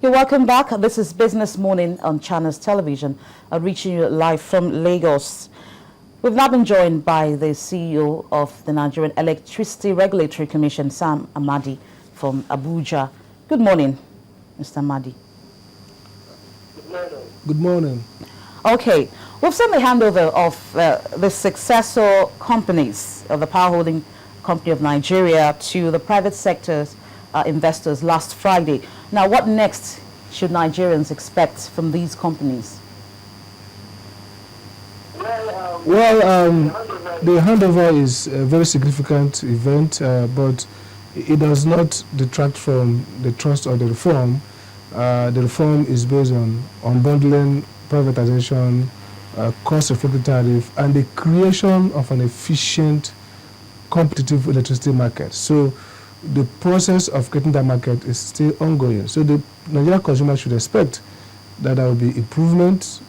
Okay, welcome back. This is Business Morning on Channels Television, reaching you live from Lagos. We've now been joined by the CEO of the Nigerian Electricity Regulatory Commission, Sam Amadi, from Abuja. Good morning, Mr. Amadi. Good morning. Good morning. Okay, we've seen the handover of the successor companies of the Power Holding Company of Nigeria to the private sector's investors last Friday. Now, what next should Nigerians expect from these companies? The handover is a very significant event, but it does not detract from the trust of the reform. The reform is based on unbundling, privatization, cost-effective tariff, and the creation of an efficient, competitive electricity market. So the process of getting that market is still ongoing. So the Nigerian consumer should expect that there will be improvement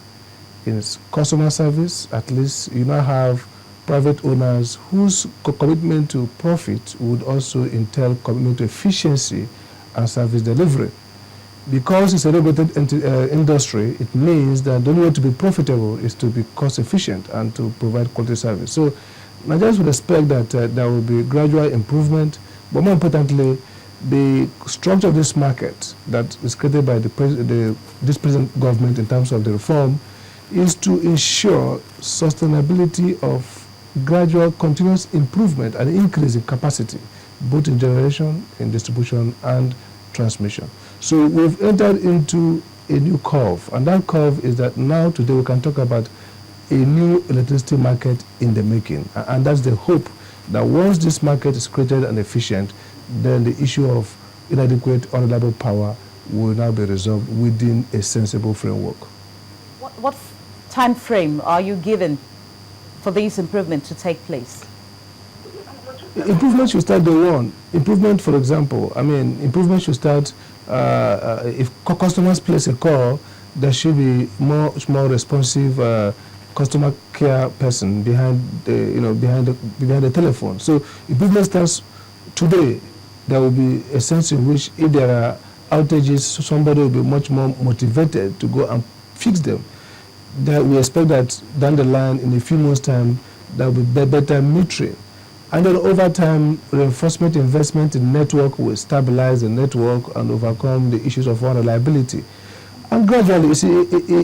in its customer service. At least you now have private owners whose commitment to profit would also entail commitment to efficiency and service delivery. Because it's a regulated industry, it means that the only way to be profitable is to be cost efficient and to provide quality service. So Nigerians would expect that there will be gradual improvement, but more importantly, the structure of this market that is created by this present government in terms of the reform is to ensure sustainability of gradual continuous improvement and increase in capacity, both in generation, in distribution, and transmission. So we've entered into a new curve, and that curve is that now today we can talk about a new electricity market in the making. And that's the hope that once this market is created and efficient, then the issue of inadequate, unreliable power will now be resolved within a sensible framework. What time frame are you given for these improvements to take place? Improvement should start day one. Improvement, for example, improvement should start if customers place a call, there should be much more responsive customer care person behind the telephone. So improvement starts today. There will be a sense in which if there are outages, somebody will be much more motivated to go and fix them. That we expect that down the line, in a few months' time, there will be better metering. And then over time, reinforcement investment in network will stabilize the network and overcome the issues of unreliability. And gradually, you see,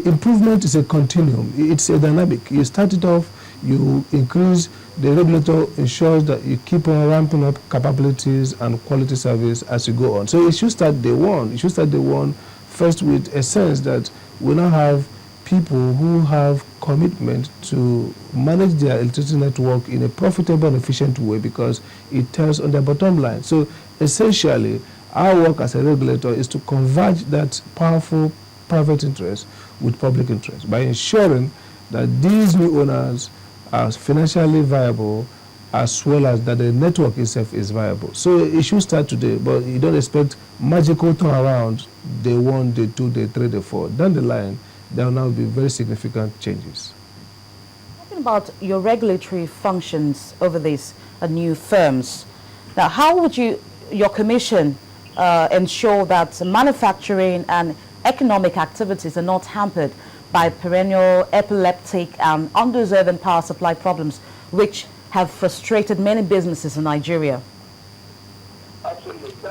improvement is a continuum. It's a dynamic. You start it off, you increase, the regulator ensures that you keep on ramping up capabilities and quality service as you go on. So it should start day one. It should start day one first with a sense that we now have people who have commitment to manage their electricity network in a profitable and efficient way because it tells on their bottom line. So essentially, our work as a regulator is to converge that powerful private interest with public interest by ensuring that these new owners are financially viable as well as that the network itself is viable. So it should start today, but you don't expect magical turnaround day one, day two, day three, day four. Down the line, there will now be very significant changes. Talking about your regulatory functions over these new firms, now how would your commission ensure that manufacturing and economic activities are not hampered by perennial epileptic and undeserving power supply problems which have frustrated many businesses in Nigeria?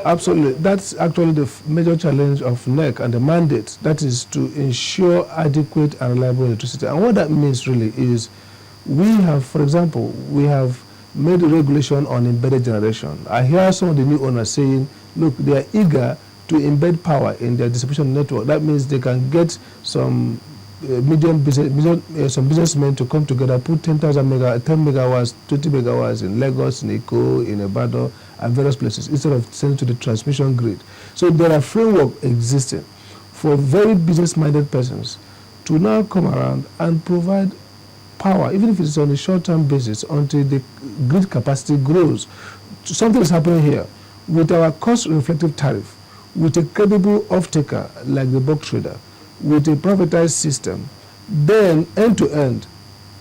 Absolutely. That's actually the major challenge of NERC and the mandate. That is to ensure adequate and reliable electricity. And what that means really is we have, for example, we have made a regulation on embedded generation. I hear some of the new owners saying, look, they are eager to embed power in their distribution network. That means they can get some some businessmen to come together, put 10 megawatts, 20 megawatts in Lagos, in Eko, in Ibadan, and various places, instead of sending to the transmission grid. So there are framework existing for very business-minded persons to now come around and provide power, even if it's on a short-term basis, until the grid capacity grows. Something is happening here. With our cost-reflective tariff, with a credible off-taker like the bulk trader, with a privatized system, then end-to-end,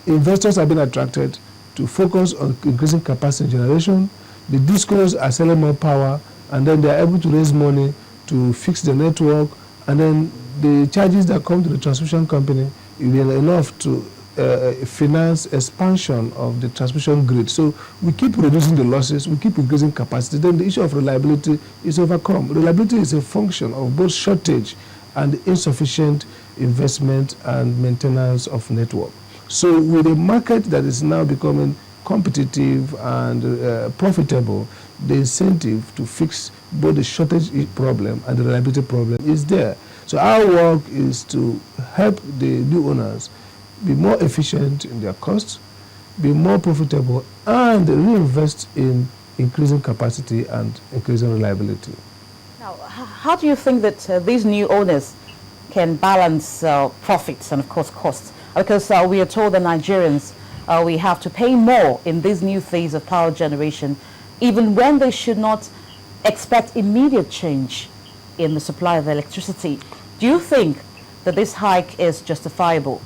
investors have been attracted to focus on increasing capacity generation. The discos are selling more power, and then they are able to raise money to fix the network and then the charges that come to the transmission company will be enough to finance expansion of the transmission grid. So we keep reducing the losses, we keep increasing capacity, then the issue of reliability is overcome. Reliability is a function of both shortage and insufficient investment and maintenance of network. So with a market that is now becoming competitive and profitable, the incentive to fix both the shortage problem and the reliability problem is there. So our work is to help the new owners be more efficient in their costs, be more profitable, and reinvest in increasing capacity and increasing reliability. Now, how do you think that these new owners can balance profits and, of course, costs? Because we are told that Nigerians, we have to pay more in this new phase of power generation, even when they should not expect immediate change in the supply of electricity. Do you think that this hike is justifiable?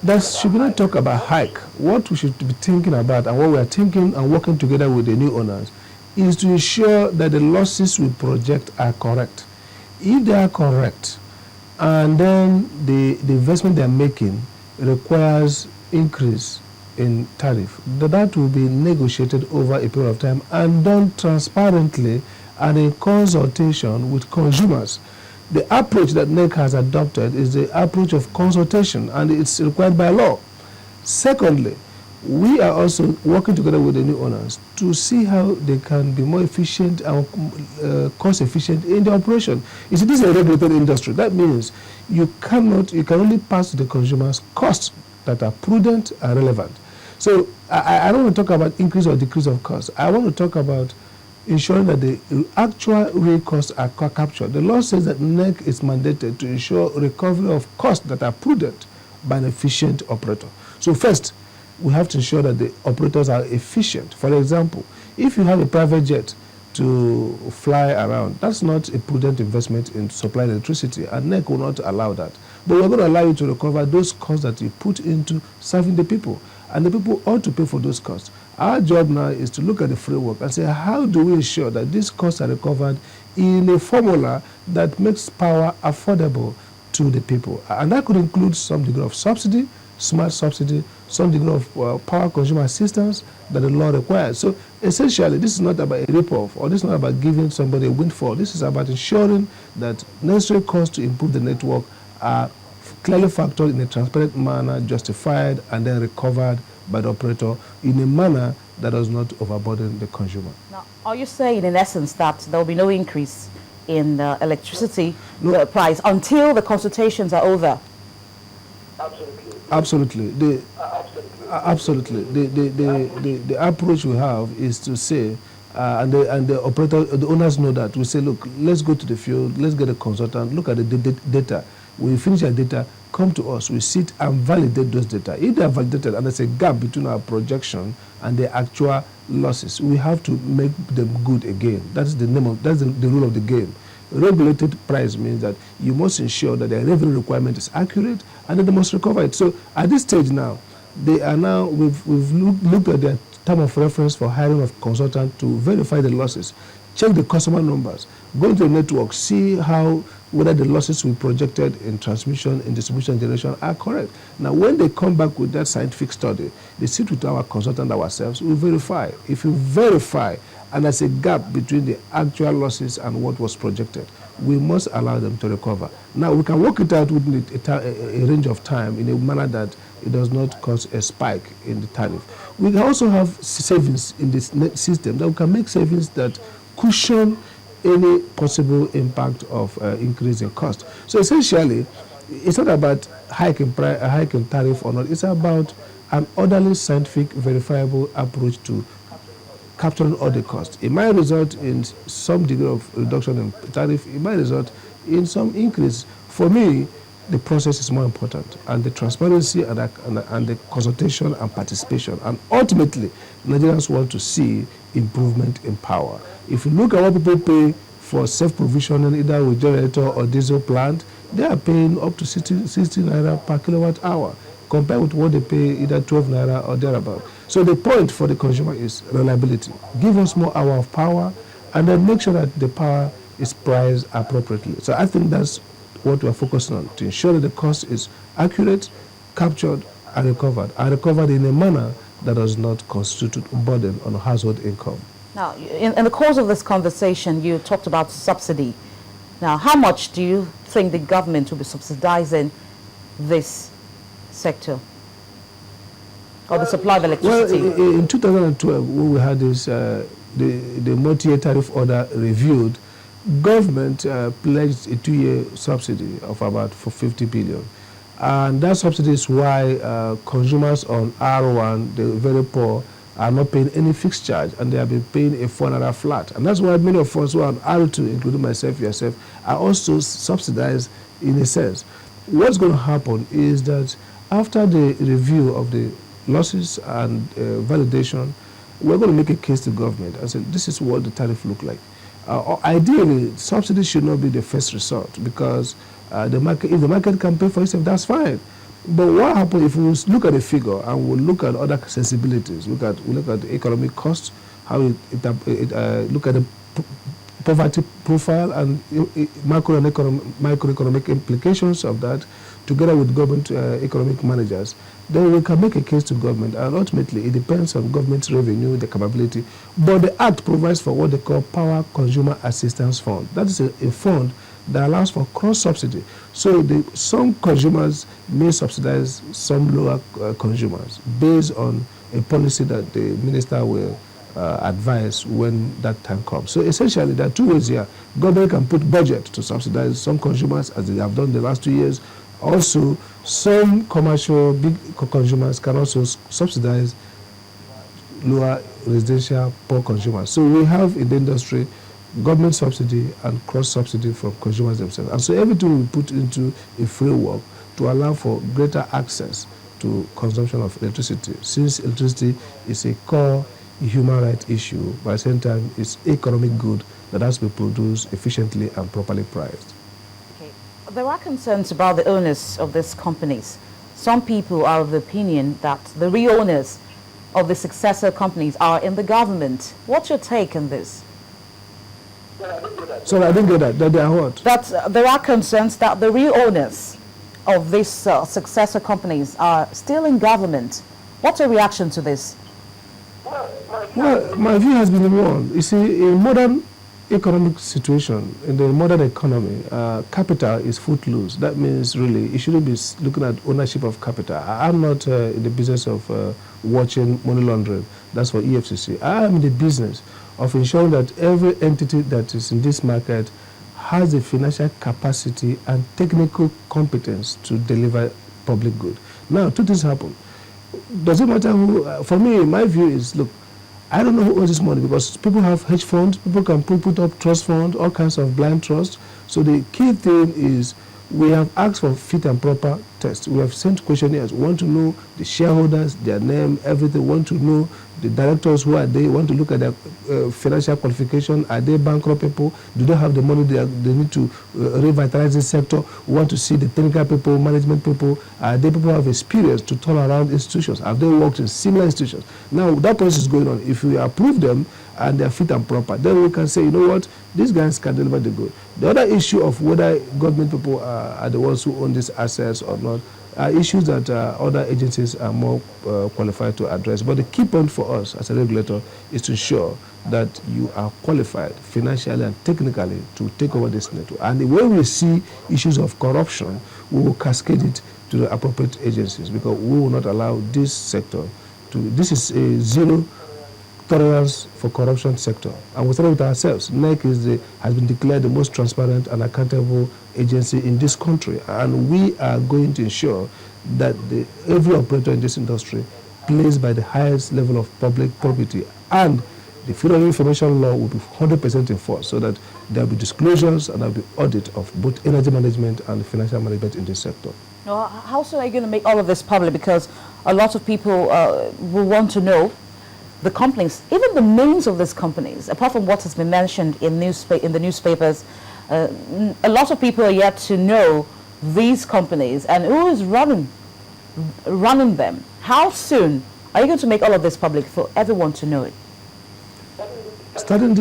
Should we not talk about hike? What we should be thinking about and what we are thinking and working together with the new owners is to ensure that the losses we project are correct. If they are correct, and then the investment they are making requires increase in tariff, that will be negotiated over a period of time and done transparently and in consultation with consumers. The approach that NERC has adopted is the approach of consultation, and it's required by law. Secondly, we are also working together with the new owners to see how they can be more efficient and cost efficient in the operation. You see, this is a regulated industry. That means you can only pass to the consumers costs that are prudent and relevant. So I don't want to talk about increase or decrease of costs. I want to talk about ensuring that the actual real costs are captured. The law says that NERC is mandated to ensure recovery of costs that are prudent by an efficient operator. So first, we have to ensure that the operators are efficient. For example, if you have a private jet to fly around, that's not a prudent investment in supplying electricity, and NERC will not allow that. But we're going to allow you to recover those costs that you put into serving the people, and the people ought to pay for those costs. Our job now is to look at the framework and say, how do we ensure that these costs are recovered in a formula that makes power affordable to the people? And that could include some degree of subsidy, smart subsidy, some degree of power consumer assistance that the law requires. So essentially, this is not about a rip-off, or this is not about giving somebody a windfall. This is about ensuring that necessary costs to improve the network are clearly factored in a transparent manner, justified, and then recovered by the operator in a manner that does not overburden the consumer. Now, are you saying in essence that there will be no increase in electricity price until the consultations are over? Absolutely. Absolutely. The approach we have is to say, and the operator, the owners know that. We say, look, let's go to the field, let's get a consultant, look at the data. When we finish our data, come to us. We sit and validate those data. If they are validated and there's a gap between our projection and the actual losses, we have to make them good again. That's the rule of the game. Regulated price means that you must ensure that the revenue requirement is accurate and that they must recover it. So at this stage now, we've looked at their term of reference for hiring of consultant to verify the losses, check the customer numbers, go into the network, see whether the losses we projected in transmission, in distribution, generation are correct. Now, when they come back with that scientific study, they sit with our consultant ourselves, we verify. If you verify and there's a gap between the actual losses and what was projected, we must allow them to recover. Now, we can work it out within a range of time in a manner that it does not cause a spike in the tariff. We can also have savings in this system, that we can make savings that cushion any possible impact of increase in cost. So essentially, it's not about hike in tariff or not. It's about an orderly, scientific, verifiable approach to capturing all the costs. It might result in some degree of reduction in tariff. It might result in some increase. For me, the process is more important, and the transparency and the consultation and participation. And ultimately, Nigerians want to see improvement in power. If you look at what people pay for self-provisioning, either with generator or diesel plant, they are paying up to 60 naira per kilowatt hour, compared with what they pay either 12 naira or thereabout. So the point for the consumer is reliability. Give us more hour of power, and then make sure that the power is priced appropriately. So I think that's what we're focusing on, to ensure that the cost is accurate, captured, and recovered in a manner that does not constitute a burden on household income. Now, in the course of this conversation, you talked about subsidy. Now, how much do you think the government will be subsidizing this sector or the supply of electricity? Well, in 2012, when we had this, the multi-year tariff order reviewed, government pledged a 2-year subsidy of about 50 billion. And that subsidy is why consumers on R1, the very poor, are not paying any fixed charge, and they have been paying a 4 naira flat. And that's why many of us who are on R2, including myself, yourself, are also subsidized in a sense. What's going to happen is that after the review of the losses and validation, we're going to make a case to government and say, this is what the tariff look like. Ideally, subsidies should not be the first resort, because if the market can pay for itself, that's fine. But what happens if we look at the figure and we look at other sensibilities, we look at the economic cost, how look at the poverty profile and macroeconomic implications of that, together with government economic managers, then we can make a case to government, and ultimately it depends on government's revenue, the capability. But the Act provides for what they call Power Consumer Assistance Fund. That is a fund that allows for cross-subsidy. So some consumers may subsidize some lower consumers based on a policy that the minister will advise when that time comes. So essentially, there are two ways here. Government can put budget to subsidize some consumers, as they have done the last 2 years. Also, some commercial big consumers can also subsidize lower residential poor consumers. So we have in the industry government subsidy and cross-subsidy from consumers themselves. And so everything we put into a framework to allow for greater access to consumption of electricity, since electricity is a core human right issue, but at the same time it's economic good that has to be produced efficiently and properly priced. Okay. There are concerns about the owners of these companies. Some people are of the opinion that the real owners of the successor companies are in the government. What's your take on this? So I didn't get that. That they are what? That there are concerns that the real owners of these successor companies are still in government. What's your reaction to this? Well, my view has been the one. You see, in modern economic situation, in the modern economy, capital is footloose. That means really you shouldn't be looking at ownership of capital. I'm not in the business of watching money laundering. That's for EFCC. I am in the business of ensuring that every entity that is in this market has the financial capacity and technical competence to deliver public good. Now, two things happen. Does it matter who? For me, my view is, look, I don't know who owns this money, because people have hedge funds, people can put up trust funds, all kinds of blind trust. So the key thing is we have asked for fit and proper test. We have sent questionnaires. We want to know the shareholders, their name, everything. We want to know the directors, who are they. We want to look at their financial qualification. Are they bankrupt people? Do they have the money they need to revitalize this sector? We want to see the technical people, management people. Are they people who have experience to turn around institutions? Have they worked in similar institutions? Now, that process is going on. If we approve them and they are fit and proper, then we can say, you know what, these guys can deliver the good. The other issue of whether government people are the ones who own these assets or not are issues that other agencies are more qualified to address. But the key point for us as a regulator is to ensure that you are qualified financially and technically to take over this network. And when we see issues of corruption, we will cascade it to the appropriate agencies, because we will not allow this sector to. This is a zero tolerance for corruption sector, and we started with ourselves. NERC has been declared the most transparent and accountable agency in this country, and we are going to ensure that every operator in this industry plays by the highest level of public probity, and the Freedom of Information Law will be 100% enforced, so that there will be disclosures and there will be audit of both energy management and financial management in this sector. Now, how soon are you going to make all of this public? Because a lot of people will want to know the companies, even the names of these companies, apart from what has been mentioned in the newspapers. A lot of people are yet to know these companies and who is running them. How soon are you going to make all of this public for everyone to know it? Starting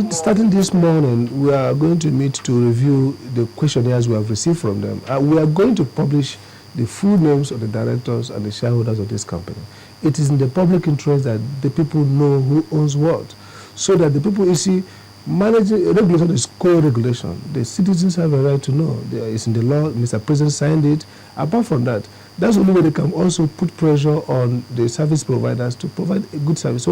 this morning, we are going to meet to review the questionnaires we have received from them. We are going to publish the full names of the directors and the shareholders of this company. It is in the public interest that the people know who owns what, so that the people, you see, managing regulation is co-regulation. The citizens have a right to know. It's in the law. Mr. President signed it. Apart from that, that's the only way they can also put pressure on the service providers to provide a good service. So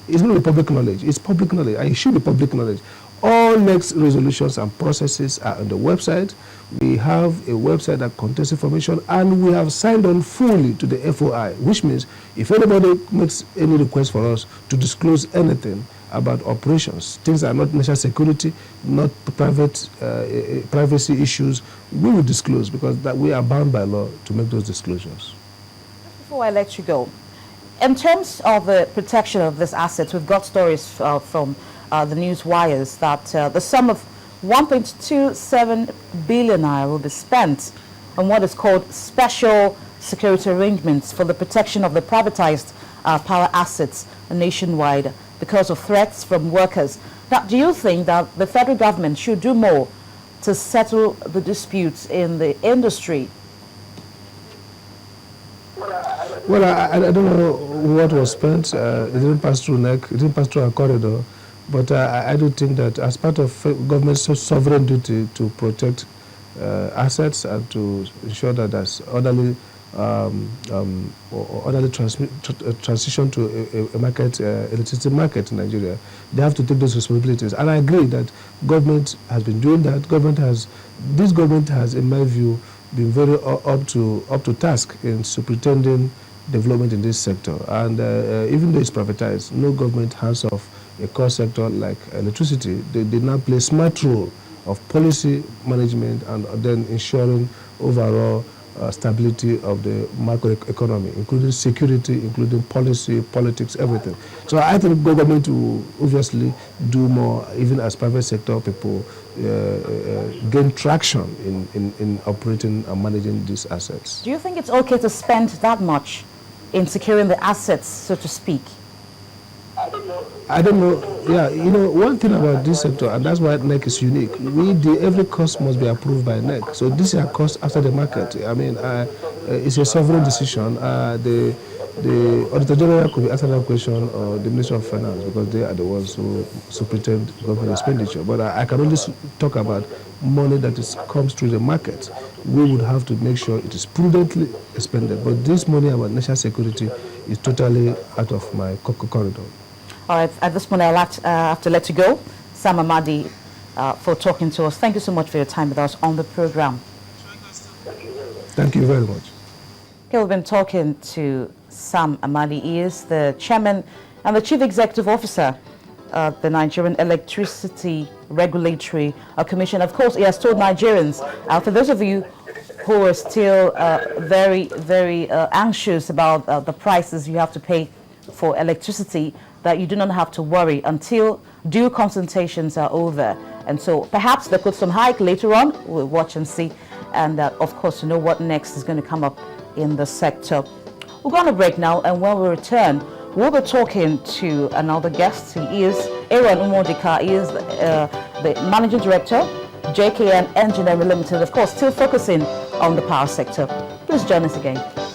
it's going to be public knowledge. It's public knowledge, and it should be public knowledge. All next resolutions and processes are on the website. We have a website that contains information, and we have signed on fully to the FOI, which means if anybody makes any request for us to disclose anything about operations, things that are not national security, not privacy issues, we will disclose, because that we are bound by law to make those disclosures. Before I let you go, in terms of the protection of these assets, we've got stories from the news wires that the sum of 1.27 billion naira will be spent on what is called special security arrangements for the protection of the privatized power assets nationwide because of threats from workers. Now, do you think that the federal government should do more to settle the disputes in the industry? Well, I don't know what was spent. It didn't pass through NERC. It didn't pass through our corridor. But I do think that as part of government's sovereign duty to protect assets and to ensure that there's orderly transition to a market, electricity market in Nigeria, they have to take those responsibilities. And I agree that government has been doing that. This government has, in my view, been very up to task in superintending development in this sector. And even though it's privatized, no government hands off a core sector like electricity. They now play a smart role of policy management and then ensuring overall stability of the macro economy, including security, including policy, politics, everything. So I think government will obviously do more, even as private sector people gain traction in operating and managing these assets. Do you think it's okay to spend that much in securing the assets, so to speak? I don't know. Yeah, you know, one thing about this sector, and that's why NERC is unique, every cost must be approved by NERC. So this is a cost after the market. I mean, it's a sovereign decision. The Auditor General could be answering that question, or the Ministry of Finance, because they are the ones who superintend government expenditure. But I can only talk about money that comes through the market. We would have to make sure it is prudently expended. But this money about national security is totally out of my corridor. All right, at this point, I'll have to let you go. Sam Amadi, for talking to us. Thank you so much for your time with us on the program. Thank you very much. Okay, we've been talking to Sam Amadi. He is the chairman and the chief executive officer of the Nigerian Electricity Regulatory Commission. Of course, he has told Nigerians, for those of you who are still very, very anxious about the prices you have to pay for electricity, that you do not have to worry until due consultations are over. And so perhaps there could be some hike later on. We'll watch and see. And of course, to know what next is going to come up in the sector. We're going to break now, and when we return, we'll be talking to another guest. He is Aaron Umodika. He is the managing director, JKN Engineering Limited, of course, still focusing on the power sector. Please join us again.